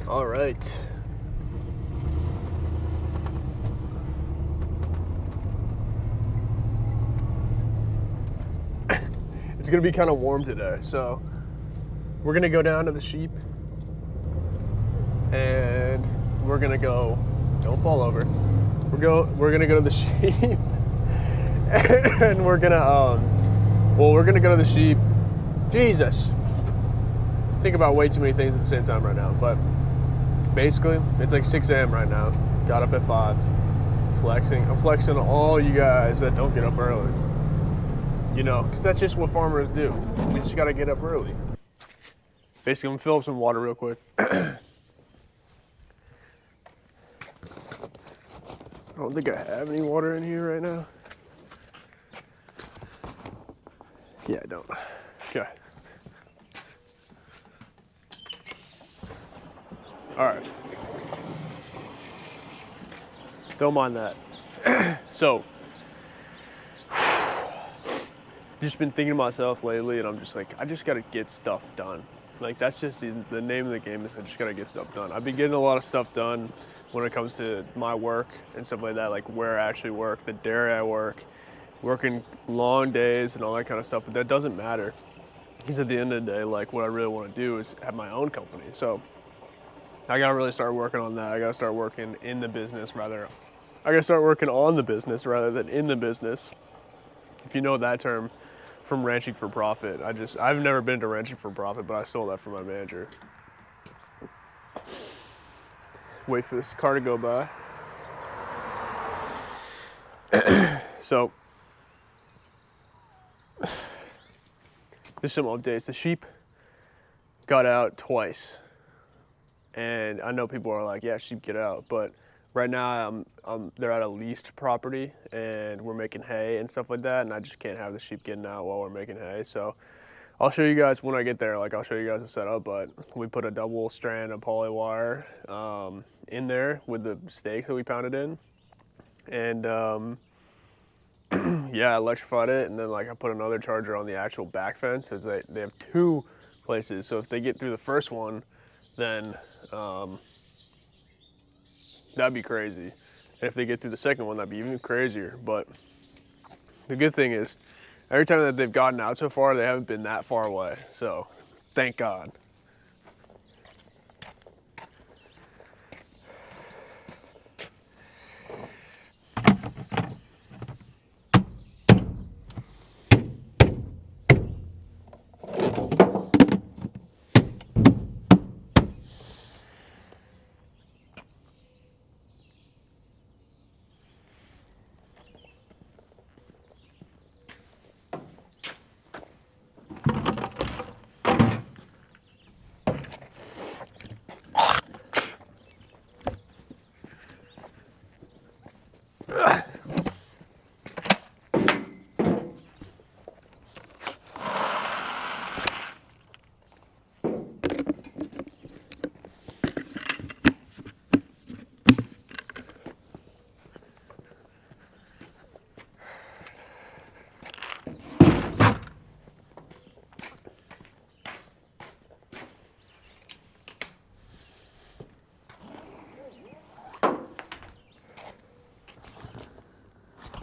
All right. It's gonna be kind of warm today, so we're gonna go down to the sheep and we're gonna go, don't fall over. We're gonna go to the sheep and we're gonna we're gonna go to the sheep. Jesus. Think about way too many things at the same time right now, but basically it's like 6 a.m. right now. Got up at 5. I'm flexing on all you guys that don't get up early. You know, because that's just what farmers do. We just gotta get up early. Basically, I'm gonna fill up some water real quick. I don't think I have any water in here right now. Yeah, I don't. Okay. All right. Don't mind that. So, just been thinking to myself lately, and I'm just like, I just gotta get stuff done. Like, that's just the name of the game is I just gotta get stuff done. I've been getting a lot of stuff done when it comes to my work and stuff like that, like where I actually work, the dairy I work, working long days and all that kind of stuff, but that doesn't matter. Because at the end of the day, like what I really want to do is have my own company. So I gotta really start working on that. I gotta start working in the business rather, I gotta start working on the business rather than in the business. If you know that term from Ranching for Profit. I've never been to Ranching for Profit, but I stole that from my manager. Wait for this car to go by. So, there's some updates. The sheep got out twice. And I know people are like, yeah, sheep get out. But right now, they're at a leased property, and we're making hay and stuff like that, and I just can't have the sheep getting out while we're making hay. So I'll show you guys when I get there. Like, I'll show you guys the setup, but we put a double strand of poly wire in there with the stakes that we pounded in. And yeah, I electrified it, and then like I put another charger on the actual back fence, because they have 2 places. So if they get through the first one, then that'd be crazy. And if they get through the second one, that'd be even crazier. But the good thing is, every time that they've gotten out so far, they haven't been that far away. So, thank God.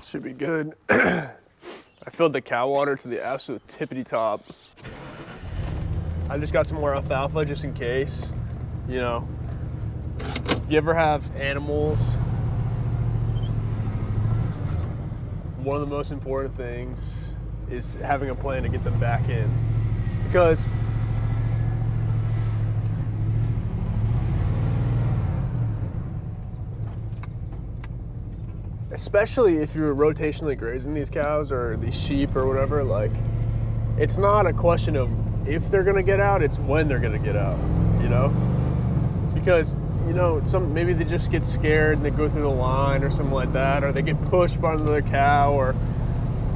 Should be good. I filled the cow water to the absolute tippity top. I just got some more alfalfa just in case. You know, if you ever have animals, one of the most important things is having a plan to get them back in. Because especially if you're rotationally grazing these cows or these sheep or whatever, like, it's not a question of if they're gonna get out, it's when they're gonna get out, you know? Because, you know, maybe they just get scared and they go through the line or something like that, or they get pushed by another cow, or,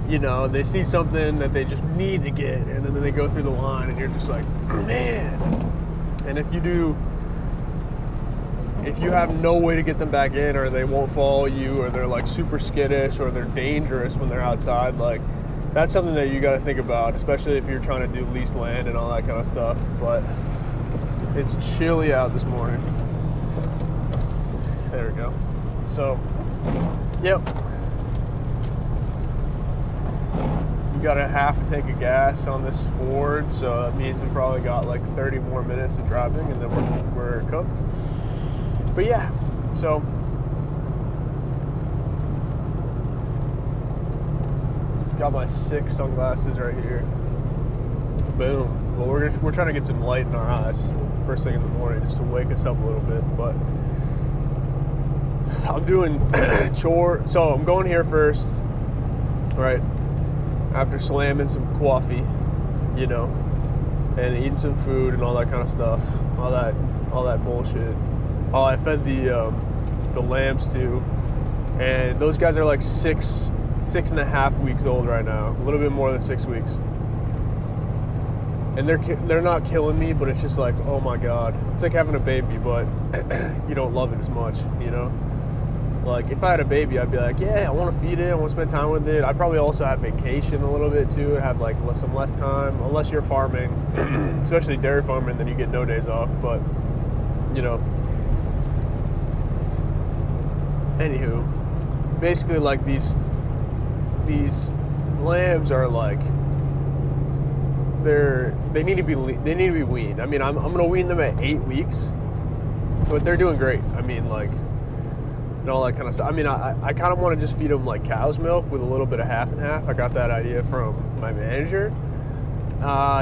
you know, they see something that they just need to get, and then they go through the line and you're just like, man. And if you have no way to get them back in, or they won't follow you, or they're like super skittish, or they're dangerous when they're outside, like, that's something that you got to think about, especially if you're trying to do leased land and all that kind of stuff. But It's chilly out this morning. There we go. So, yep. We got a half a tank of gas on this Ford, so that means we probably got like 30 more minutes of driving and then we're cooked. But yeah, so got my 6 sunglasses right here. Boom. Well, we're trying to get some light in our eyes first thing in the morning just to wake us up a little bit. But I'm doing chore. So I'm going here first, right? After slamming some coffee, you know, and eating some food and all that kind of stuff, all that bullshit. Oh, I fed the lambs too, and those guys are like 6.5 weeks old right now, a little bit more than 6 weeks. And they're not killing me, but it's just like, oh my god, it's like having a baby, but you don't love it as much, you know. Like, if I had a baby, I'd be like, yeah, I want to feed it, I want to spend time with it. I'd probably also have vacation a little bit too, have like some less time, unless you're farming, especially dairy farming, then you get no days off. But, you know, anywho, basically like these lambs are like, they need to be weaned. I mean, I'm gonna wean them at 8 weeks, but they're doing great. I mean, like, and all that kind of stuff. I mean, I kind of want to just feed them like cow's milk with a little bit of half and half. I got that idea from my manager,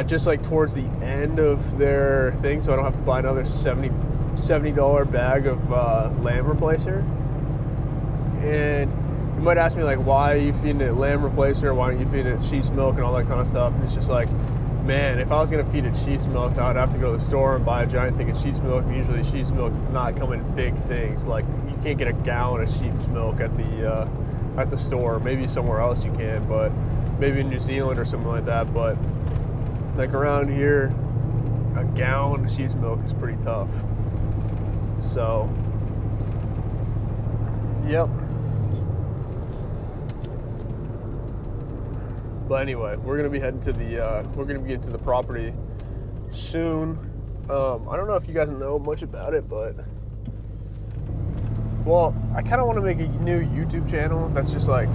just like towards the end of their thing, so I don't have to buy another $70 bag of lamb replacer. And you might ask me, like, why are you feeding it lamb replacer? Why aren't you feeding it sheep's milk and all that kind of stuff? And it's just like, man, if I was going to feed it sheep's milk, I would have to go to the store and buy a giant thing of sheep's milk. And usually sheep's milk does not come in big things. Like, you can't get a gallon of sheep's milk at the store. Maybe somewhere else you can, but maybe in New Zealand or something like that. But like around here, a gallon of sheep's milk is pretty tough. So, yep. But anyway, we're gonna be heading to the property soon. I don't know if you guys know much about it, but well, I kind of want to make a new YouTube channel that's just like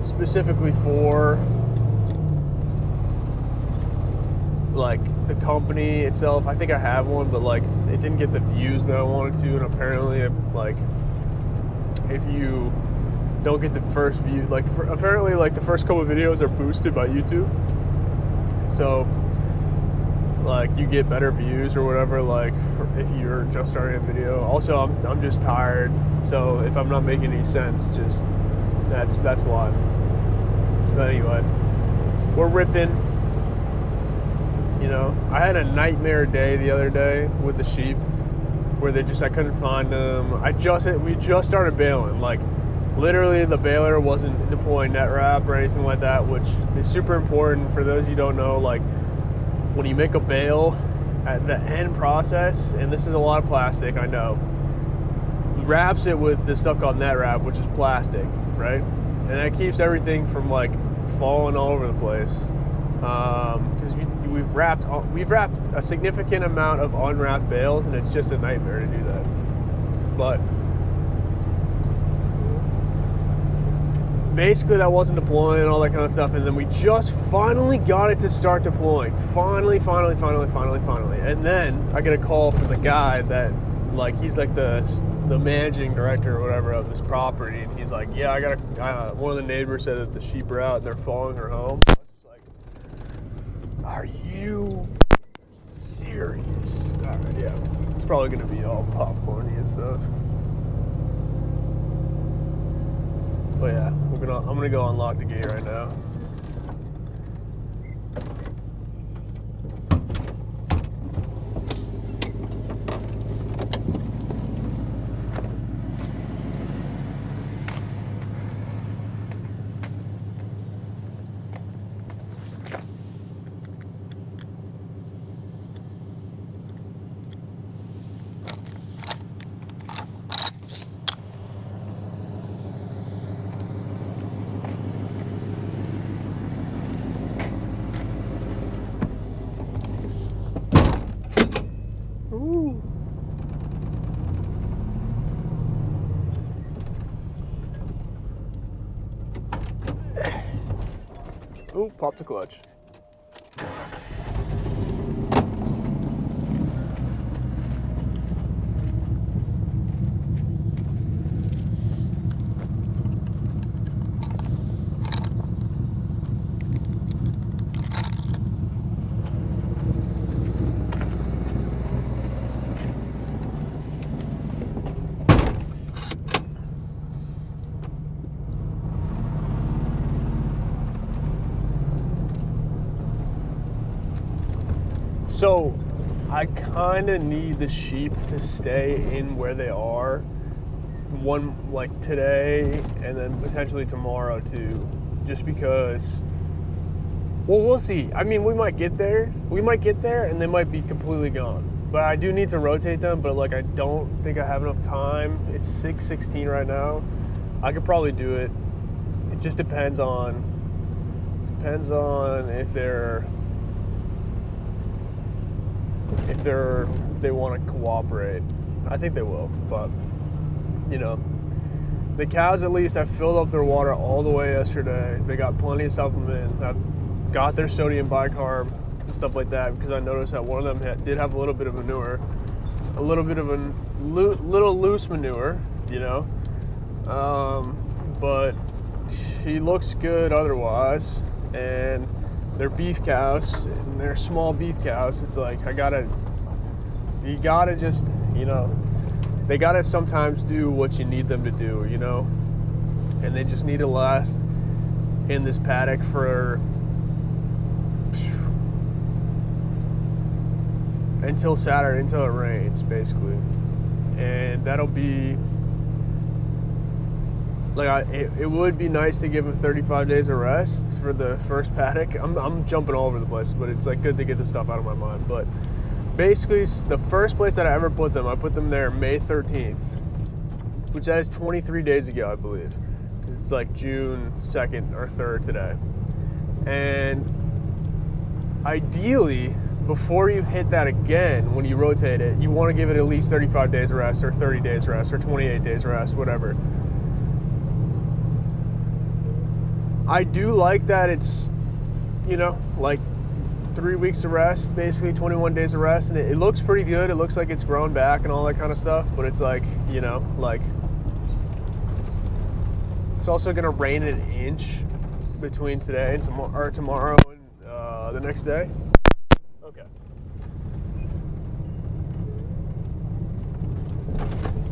specifically for like the company itself. I think I have one, but like it didn't get the views that I wanted to, and apparently, like, if you don't get the first view, like apparently like the first couple of videos are boosted by YouTube, so like you get better views or whatever, like if you're just starting a video. Also, I'm just tired, so if I'm not making any sense, just that's why. But anyway, we're ripping. You know, I had a nightmare day the other day with the sheep, where I couldn't find them. We just started baling, like. Literally, the baler wasn't deploying net wrap or anything like that, which is super important for those of you who don't know. Like, when you make a bale, at the end process, and this is a lot of plastic, I know, wraps it with this stuff called net wrap, which is plastic, right? And that keeps everything from like falling all over the place. Because we've wrapped a significant amount of unwrapped bales, and it's just a nightmare to do that. But basically, that wasn't deploying and all that kind of stuff, and then we just finally got it to start deploying. Finally. And then I get a call from the guy that, like, he's like the managing director or whatever of this property, and he's like, yeah, I got one of the neighbors said that the sheep are out and they're following her home. I was just like, are you serious? All right, yeah, it's probably gonna be all popcorny and stuff. But yeah, I'm gonna go unlock the gate right now. Ooh. Ooh, pop the clutch. So I kind of need the sheep to stay in where they are one, like today and then potentially tomorrow too, just because, well, we'll see. I mean, we might get there and they might be completely gone, but I do need to rotate them. But like, I don't think I have enough time. It's 6:16 right now. I could probably do it. It just depends on if they want to cooperate. I think they will, but you know, the cows at least, I filled up their water all the way yesterday. They got plenty of supplement. I've got their sodium bicarb and stuff like that because I noticed that one of them did have a little bit of manure, a little bit of a little loose manure, you know, but she looks good otherwise. And they're beef cows, and they're small beef cows. It's like you gotta just, you know, they gotta sometimes do what you need them to do, you know, and they just need to last in this paddock for until Saturday, until it rains, basically. And that'll be like, it would be nice to give them 35 days of rest for the first paddock. I'm jumping all over the place, but it's like good to get this stuff out of my mind. But basically, the first place that I ever put them, I put them there May 13th, which that is 23 days ago, I believe, because it's like June 2nd or 3rd today. And ideally, before you hit that again, when you rotate it, you want to give it at least 35 days rest or 30 days rest or 28 days rest, whatever. I do like that it's, you know, like 3 weeks of rest, basically 21 days of rest, and it looks pretty good. It looks like it's grown back and all that kind of stuff, but it's like, you know, like, it's also gonna rain an inch between today and tomorrow and the next day. Okay.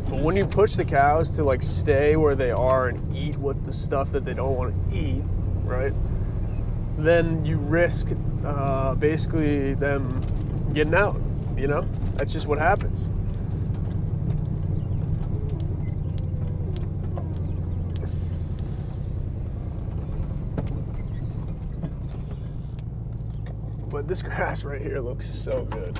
But when you push the cows to like stay where they are and eat what the stuff that they don't want to eat, right? Then you risk basically them getting out, you know? That's just what happens. But this grass right here looks so good.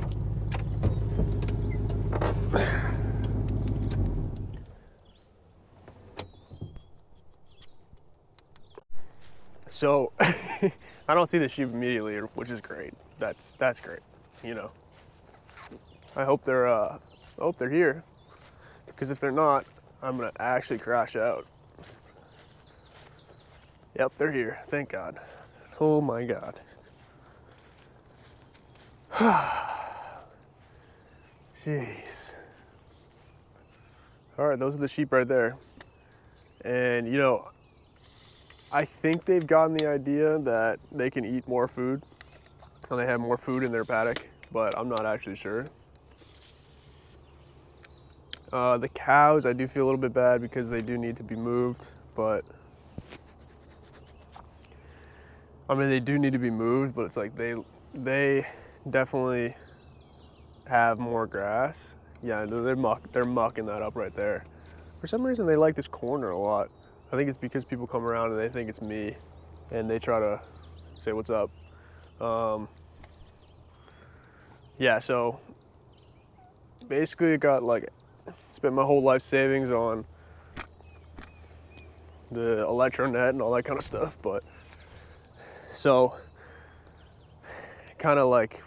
So I don't see the sheep immediately, which is great. That's great, you know. I hope they're here, because if they're not, I'm gonna actually crash out. Yep, they're here. Thank God. Oh my God. Jeez. All right, those are the sheep right there, and you know, I think they've gotten the idea that they can eat more food and they have more food in their paddock, but I'm not actually sure. The cows, I do feel a little bit bad because they do need to be moved, but I mean, they do need to be moved, but it's like they definitely have more grass. Yeah, they're mucking that up right there. For some reason, they like this corner a lot. I think it's because people come around and they think it's me, and they try to say what's up. Yeah, so basically I got like, spent my whole life savings on the Electronet and all that kind of stuff, but so kind of like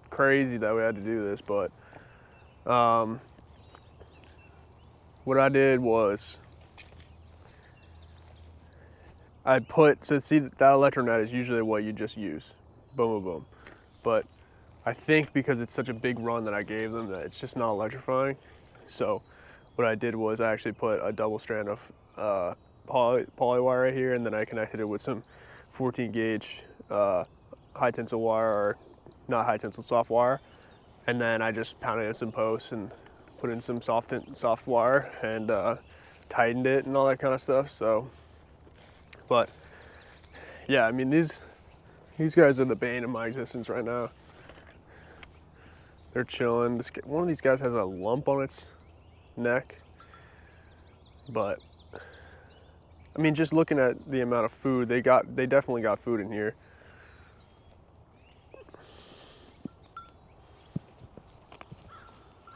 crazy that we had to do this, but What I did was I put, so see that electronet is usually what you just use. Boom, boom, boom. But I think because it's such a big run that I gave them that it's just not electrifying. So what I did was I actually put a double strand of poly wire right here, and then I connected it with some 14 gauge high tensile wire, or not high tensile, soft wire. And then I just pounded in some posts and put in some soft wire and tightened it and all that kind of stuff. So, but yeah, I mean, these guys are the bane of my existence right now. They're chilling. One of these guys has a lump on its neck, but I mean, just looking at the amount of food they definitely got food in here.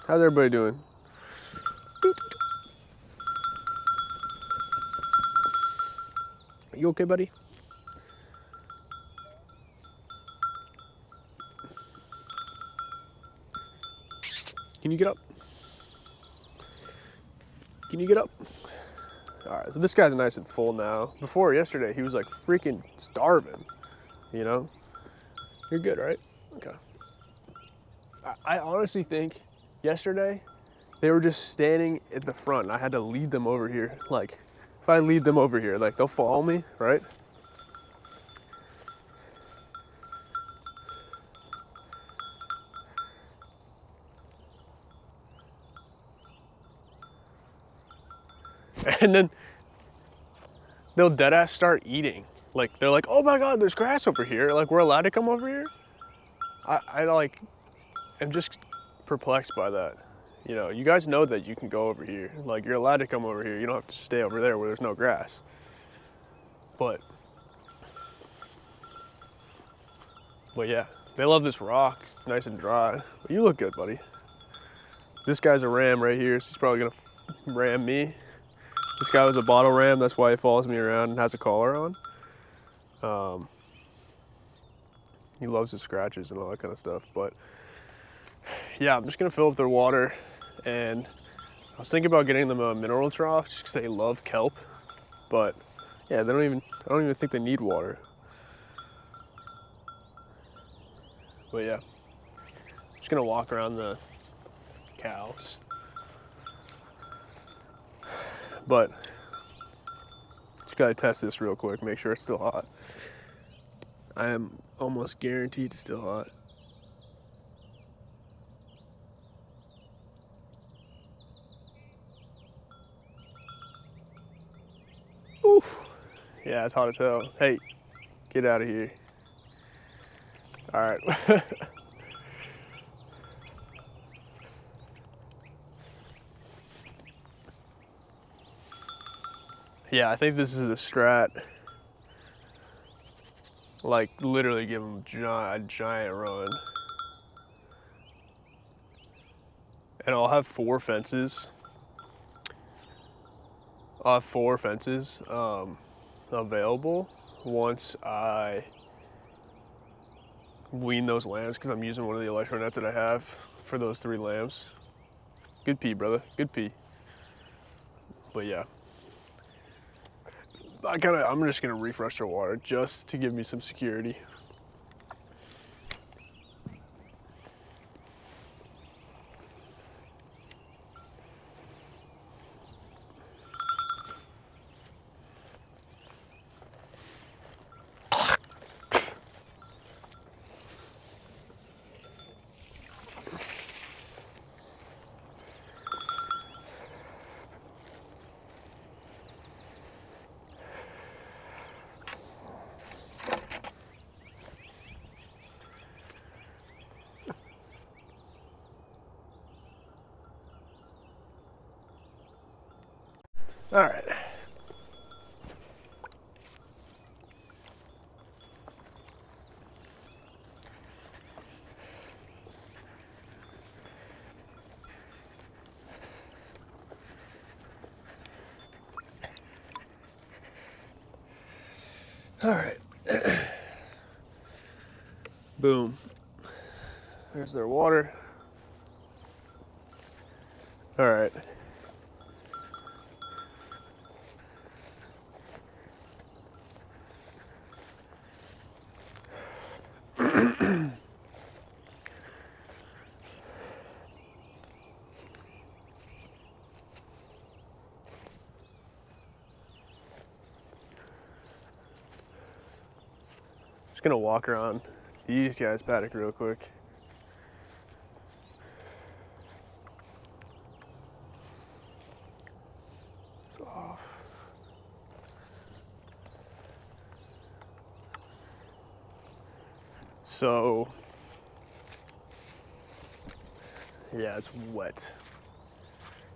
How's everybody doing? Are you okay, buddy? Can you get up? Can you get up? All right, so this guy's nice and full now. Before yesterday, he was like freaking starving, you know? You're good, right? Okay. I honestly think yesterday, they were just standing at the front and I had to lead them over here. Like, if I lead them over here, like they'll follow me, right? And then they'll deadass start eating. Like, they're like, oh my God, there's grass over here. Like, we're allowed to come over here? I like, am just perplexed by that. You know, you guys know that you can go over here. Like, you're allowed to come over here. You don't have to stay over there where there's no grass. But yeah, they love this rock. It's nice and dry. But you look good, buddy. This guy's a ram right here, so he's probably gonna ram me. This guy was a bottle ram, that's why he follows me around and has a collar on. He loves his scratches and all that kind of stuff. But yeah, I'm just gonna fill up their water, and I was thinking about getting them a mineral trough just because they love kelp. But yeah, I don't even think they need water. But yeah, I'm just gonna walk around the cows. But just gotta test this real quick, make sure it's still hot. I am almost guaranteed it's still hot. Oof. Yeah, it's hot as hell. Hey, get out of here. All right. Yeah, I think this is the strat. Like, literally give them a giant run. And I'll have 4 fences. I'll have 4 fences available once I wean those lambs, because I'm using one of the electro nets that I have for those 3 lambs. Good pee, brother. Good pee. But yeah. I'm just gonna refresh their water just to give me some security. All right. All right. Boom. There's their water. All right. Just gonna walk around these guys' paddock real quick. It's off. So, yeah, it's wet.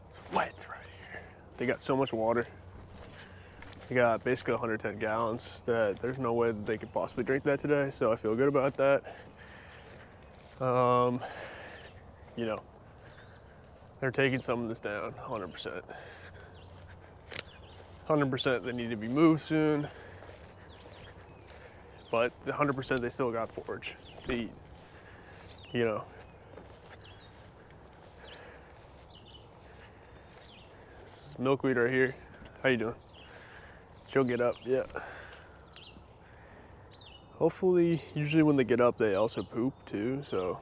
It's wet right here. They got so much water. They got basically 110 gallons that there's no way that they could possibly drink that today, so I feel good about that. You know, they're taking some of this down, 100%. 100% they need to be moved soon, but the 100% they still got forage to eat, you know. This is milkweed right here. How you doing? She'll get up, yeah. Hopefully, usually when they get up, they also poop too, so.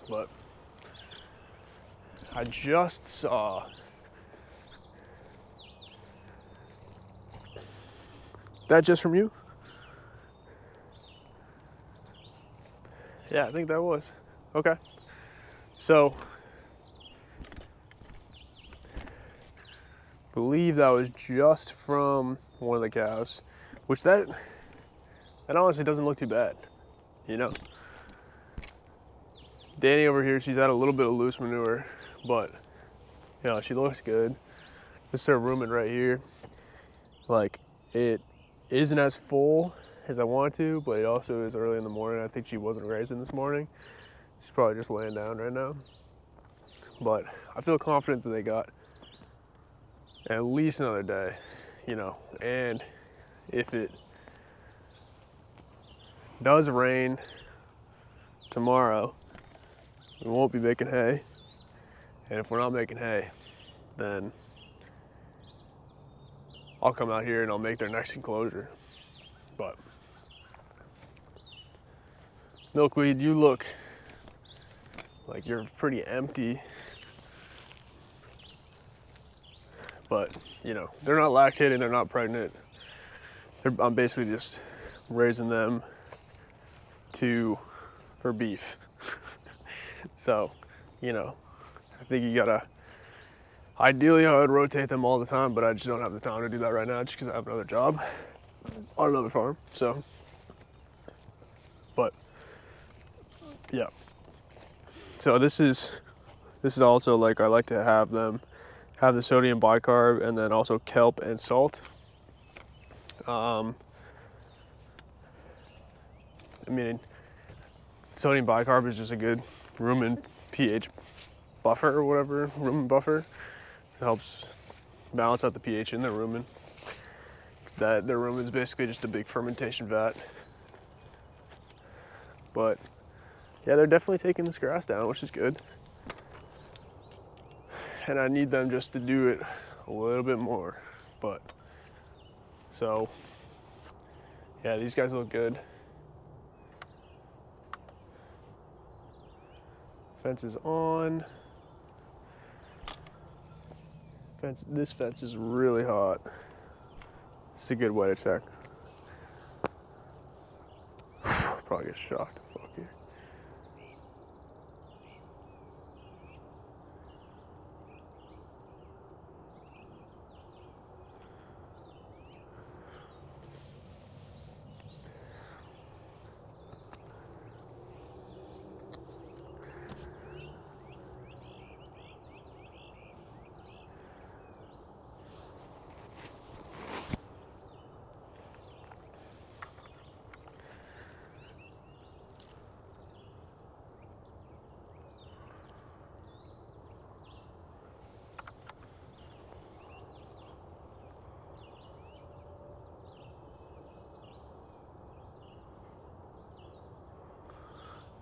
But I just saw that just from you? Yeah, I think that was. Okay. So, believe that was just from one of the cows, which that honestly doesn't look too bad, you know. Danny over here, she's had a little bit of loose manure, but you know, she looks good. This is her rumen right here. Like, it isn't as full as I want to, but it also is early in the morning. I think she wasn't grazing this morning. She's probably just laying down right now. But I feel confident that they got at least another day, you know. And if it does rain tomorrow, we won't be making hay. And if we're not making hay, then I'll come out here and I'll make their next enclosure. But milkweed, you look like you're pretty empty. But, you know, they're not lactating, they're not pregnant. I'm basically just raising them for beef. So, you know, I think you gotta, ideally I would rotate them all the time, but I just don't have the time to do that right now just because I have another job on another farm, so. But, yeah. So this is also like, I like to have them have the sodium bicarb and then also kelp and salt. I mean, sodium bicarb is just a good rumen pH buffer or whatever, rumen buffer. It helps balance out the pH in their rumen. Their rumen is basically just a big fermentation vat. But yeah, they're definitely taking this grass down, which is good. And I need them just to do it a little bit more. But, so, yeah, these guys look good. Fence is on. This fence is really hot. It's a good way to check. Probably get shocked. Fuck you.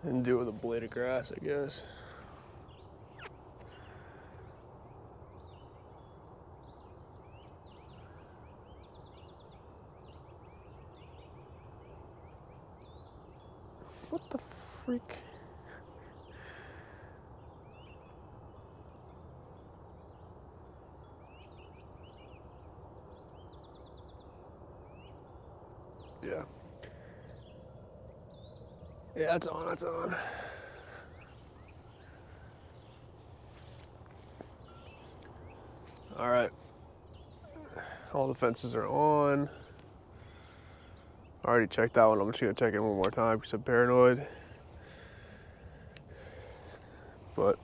And do it with a blade of grass, I guess. What the freak? Yeah. Yeah, it's on, it's on. All right. All the fences are on. I already checked that one. I'm just gonna check it one more time because I'm paranoid. But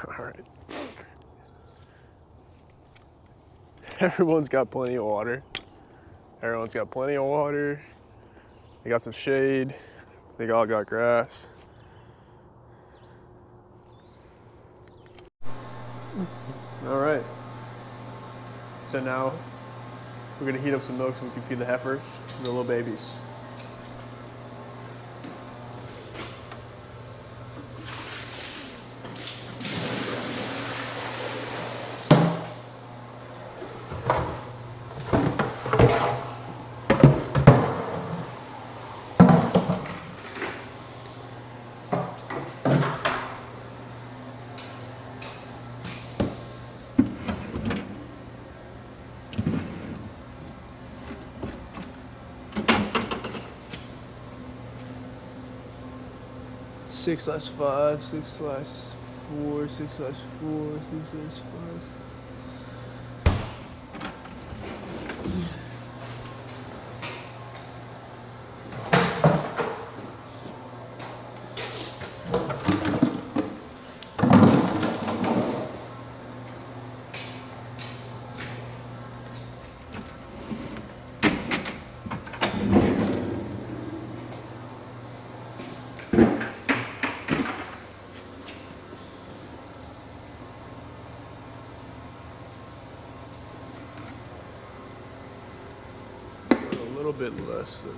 all right. Everyone's got plenty of water. Everyone's got plenty of water. They got some shade. They all got grass. All right. So now we're gonna heat up some milk so we can feed the heifers, the little babies. Six slash 5, 6/4, 6/4, 6/5. A little bit less than.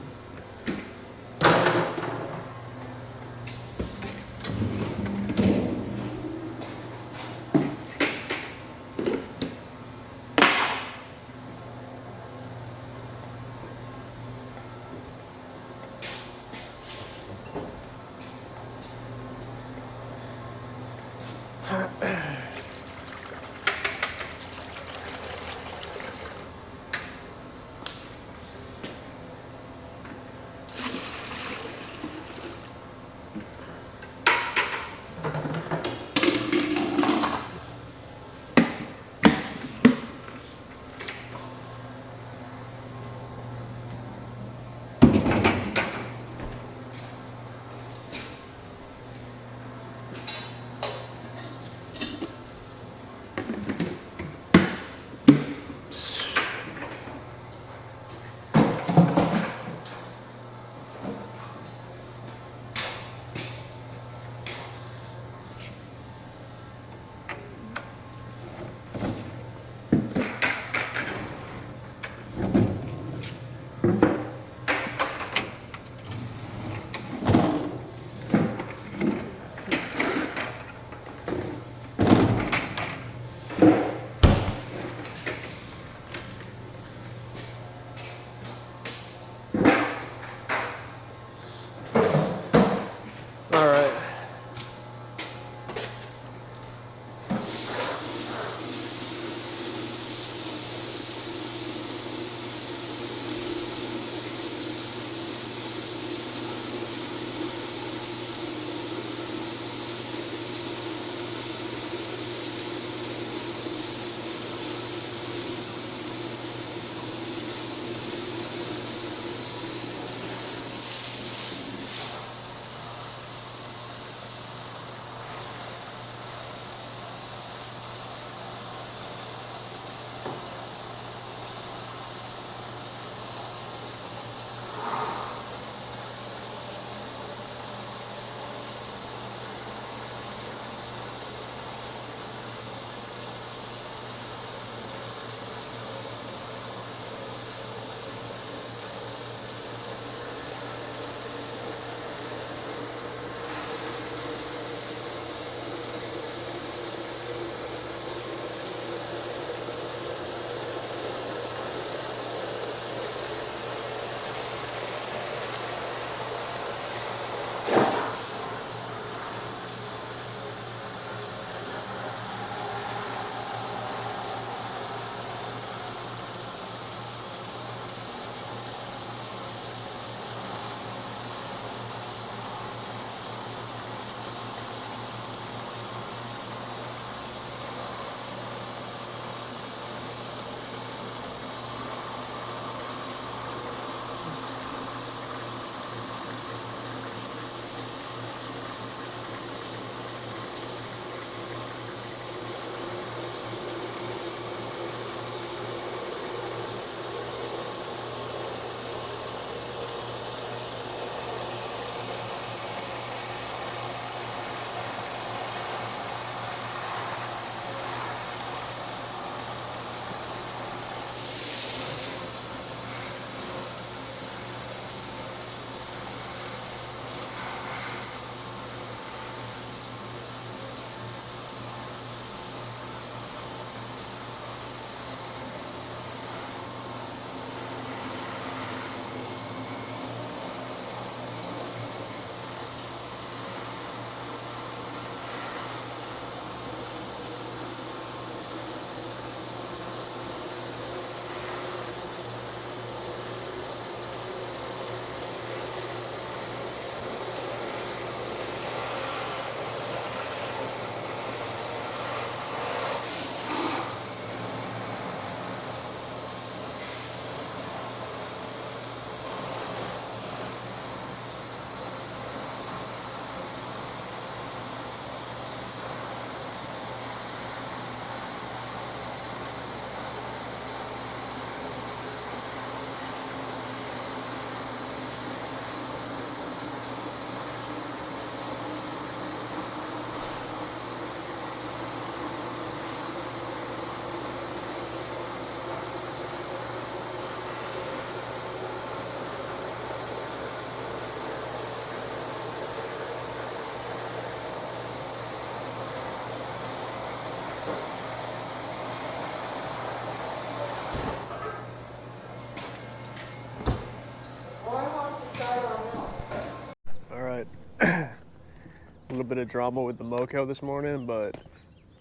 little bit of drama with the Moco this morning, but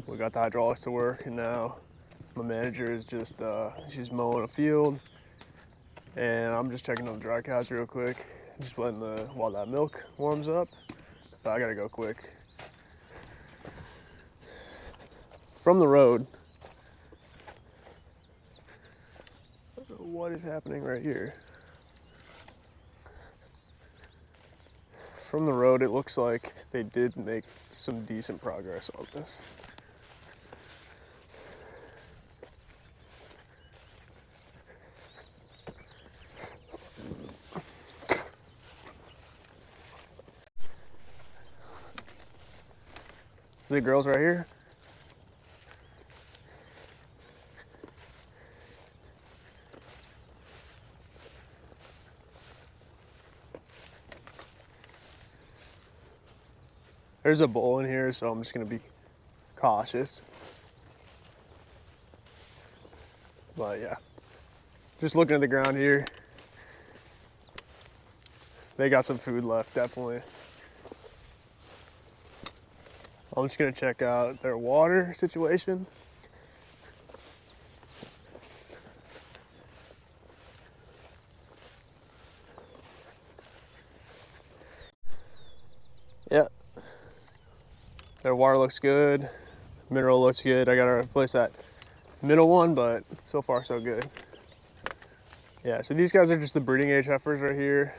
we got the hydraulics to work, and now my manager is just, she's mowing a field, and I'm just checking on the dry cows real quick, just while that milk warms up, but I gotta go quick. From the road, what is happening right here? From the road, it looks like they did make some decent progress on this. See the girls right here? There's a bull in here, so I'm just gonna be cautious. But yeah, just looking at the ground here. They got some food left, definitely. I'm just gonna check out their water situation. Yeah, their water looks good. Mineral looks good. I gotta replace that middle one, but so far so good. Yeah, so these guys are just the breeding age heifers right here.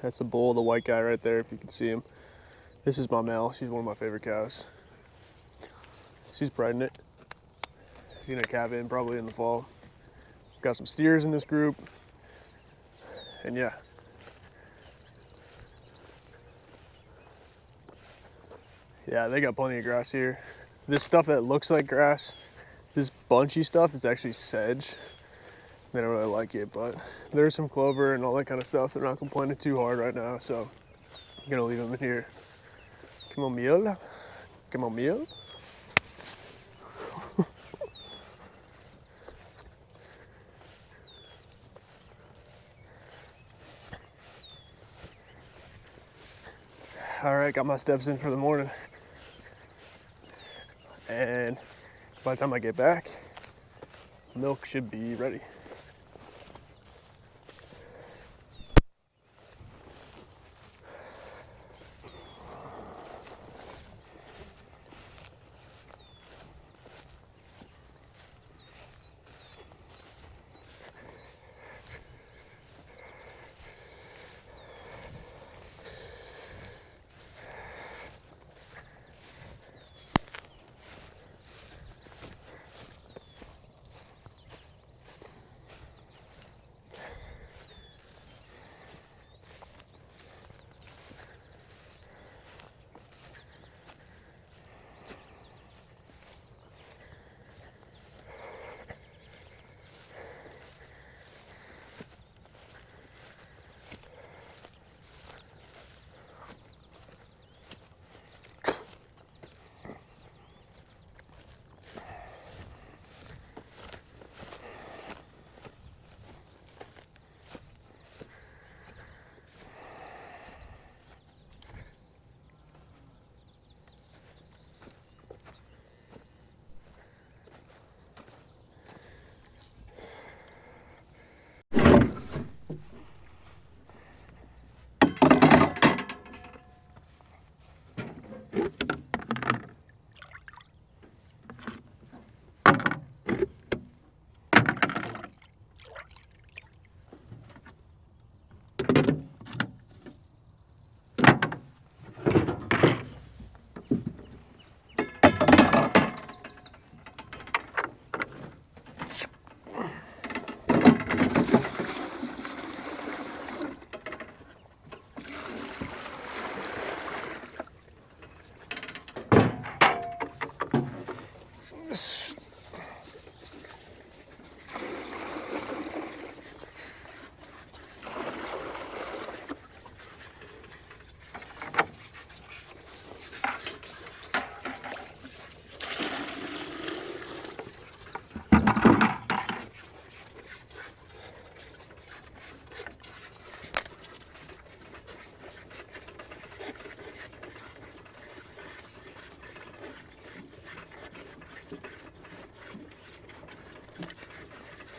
That's the bull, the white guy right there, if you can see him. This is my male. She's one of my favorite cows. She's pregnant. She's gonna calve in probably in the fall. Got some steers in this group. And yeah. Yeah, they got plenty of grass here. This stuff that looks like grass, this bunchy stuff is actually sedge. They don't really like it, but there's some clover and all that kind of stuff. They're not complaining too hard right now, so I'm gonna leave them in here. Come on, meal. Come on, meal. All right, got my steps in for the morning. And by the time I get back, milk should be ready.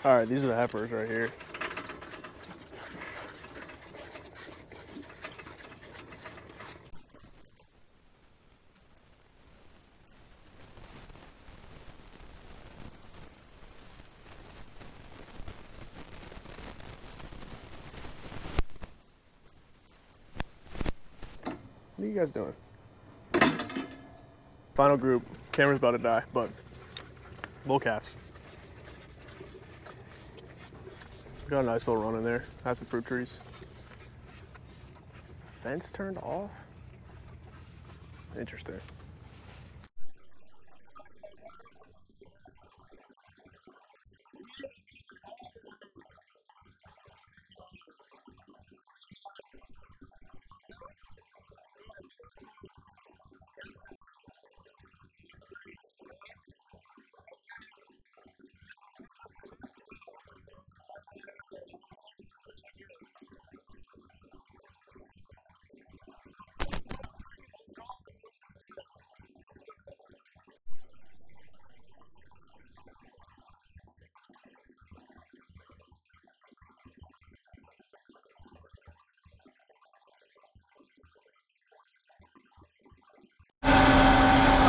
All right, these are the heifers right here. What are you guys doing? Final group. Camera's about to die, but bull calves. Got a nice little run in there. Has some fruit trees. Is the fence turned off? Interesting.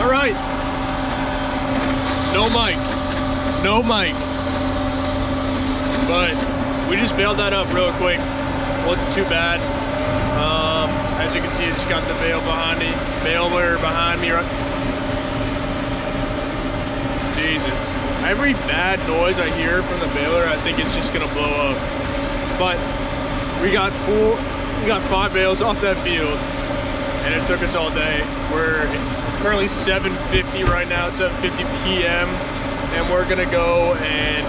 All right. No mic. But we just bailed that up real quick. Wasn't too bad. As you can see, I just got the baler behind me. Right. Jesus. Every bad noise I hear from the baler, I think it's just gonna blow up. But we got 5 bales off that field, and it took us all day. It's currently 7:50 right now, 7:50 p.m. and we're gonna go and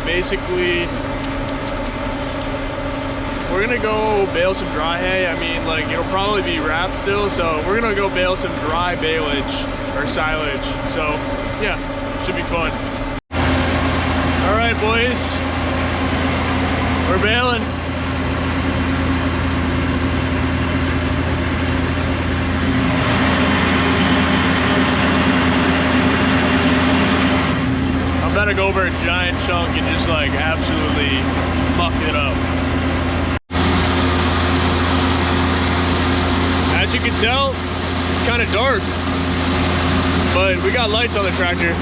basically we're gonna go bale some dry hay. I mean, like, it'll probably be wrapped still, so we're gonna go bale some dry baleage or silage. So yeah, should be fun. All right, boys, we're baling. I'm about to go over a giant chunk and just like absolutely muck it up. As you can tell, it's kind of dark, but we got lights on the tractor,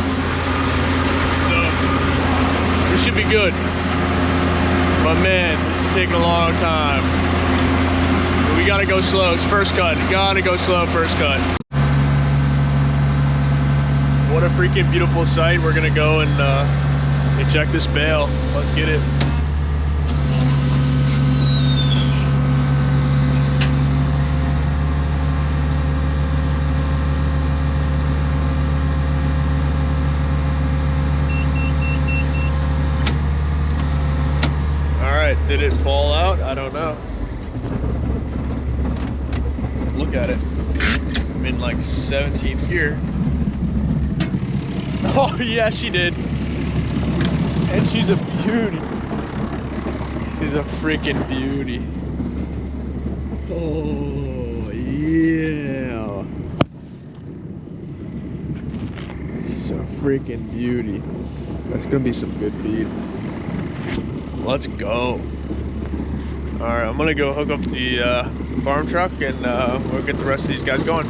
so we should be good. But man, this is taking a long time. We gotta go slow. It's first cut. Gotta go slow first cut. What a freaking beautiful sight. We're gonna go and check this bale. Let's get it. All right, did it fall out? I don't know. Let's look at it. I'm in like 17th gear. Oh yeah, she did. And she's a beauty. She's a freaking beauty. Oh yeah. She's a freaking beauty. That's gonna be some good feed. Let's go. All right, I'm gonna go hook up the farm truck and we'll get the rest of these guys going.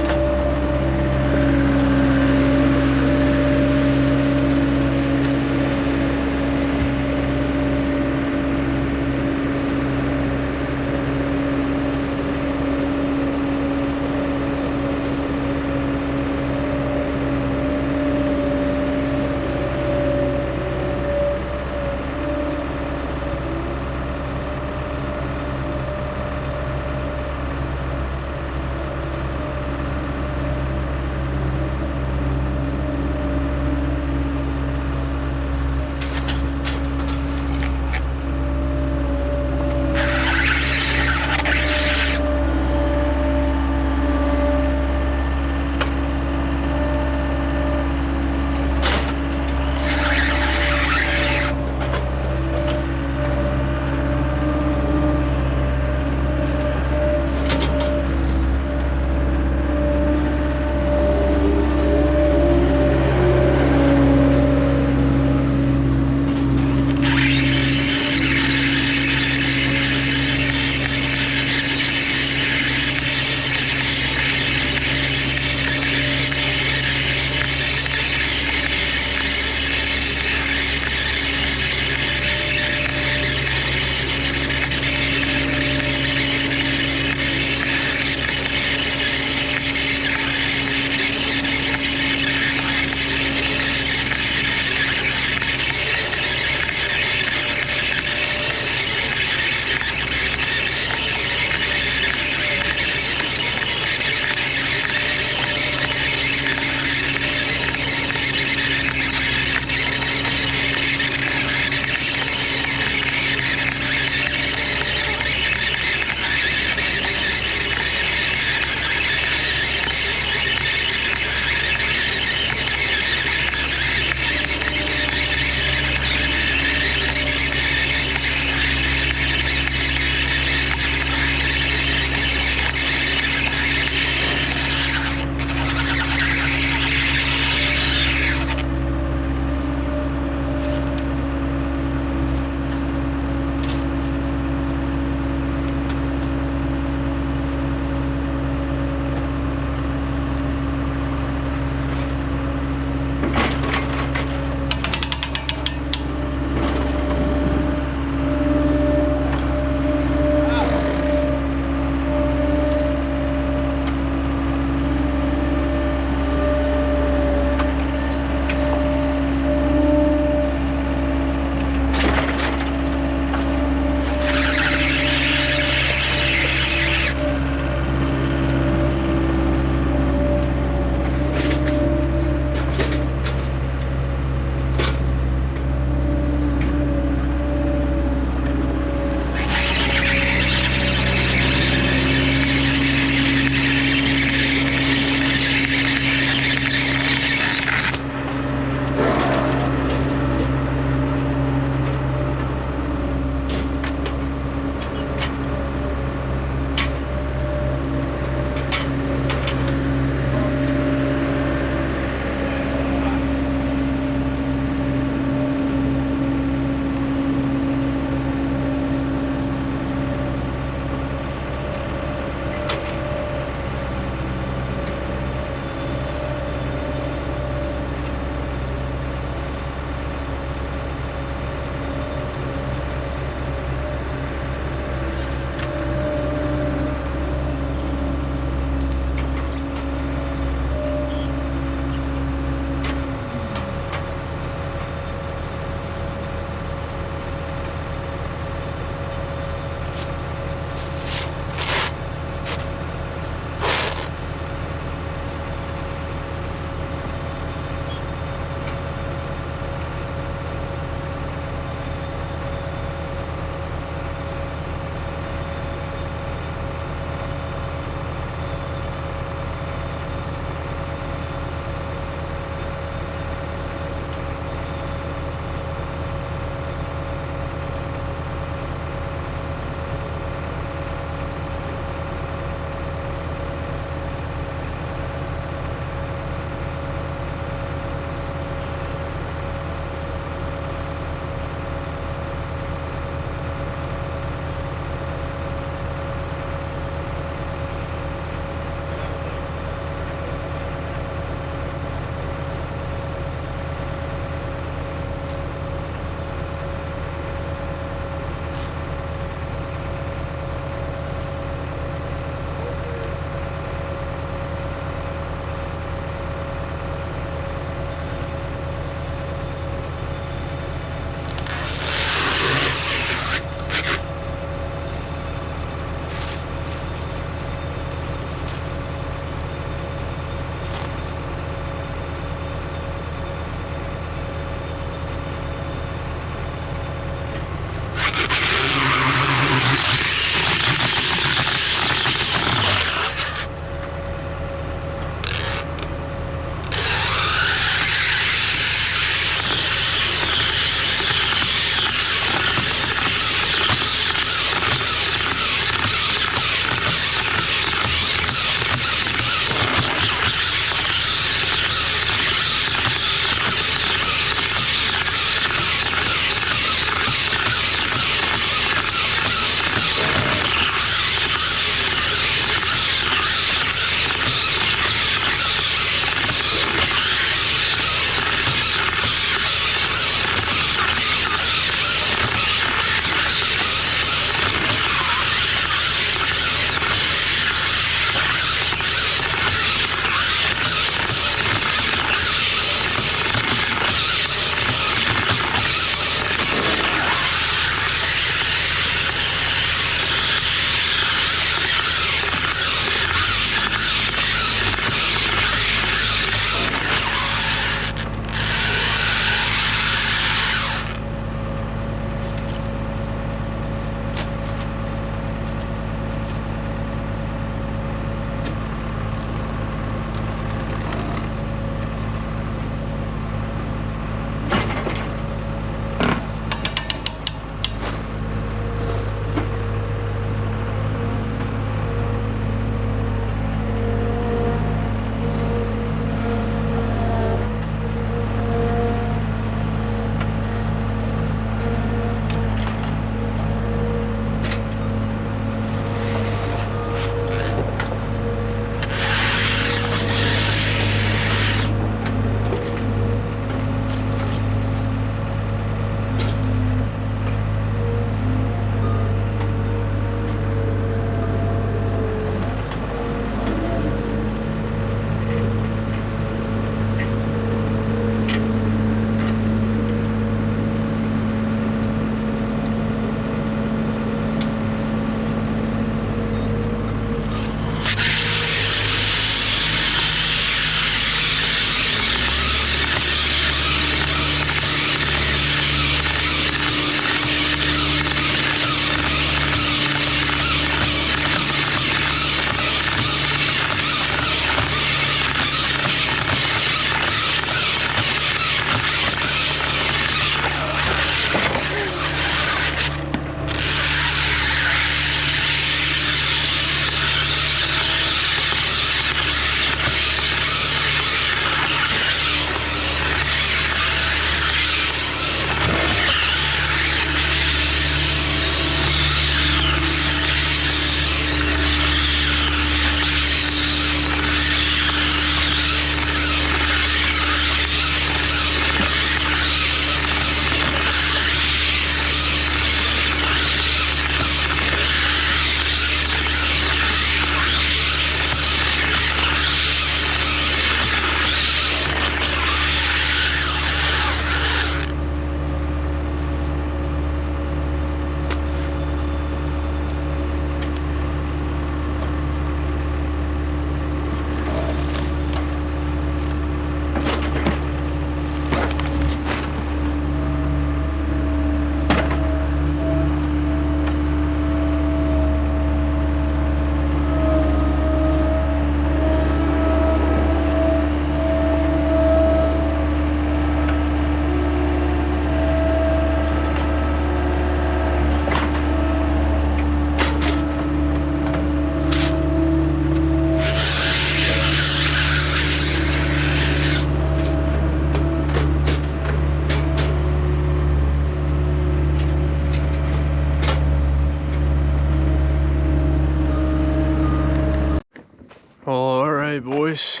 boys.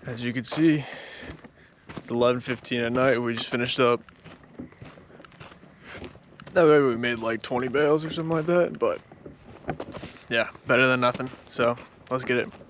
As you can see, it's 11:15 at night. We just finished up. That way we made like 20 bales or something like that, but yeah, better than nothing. So let's get it.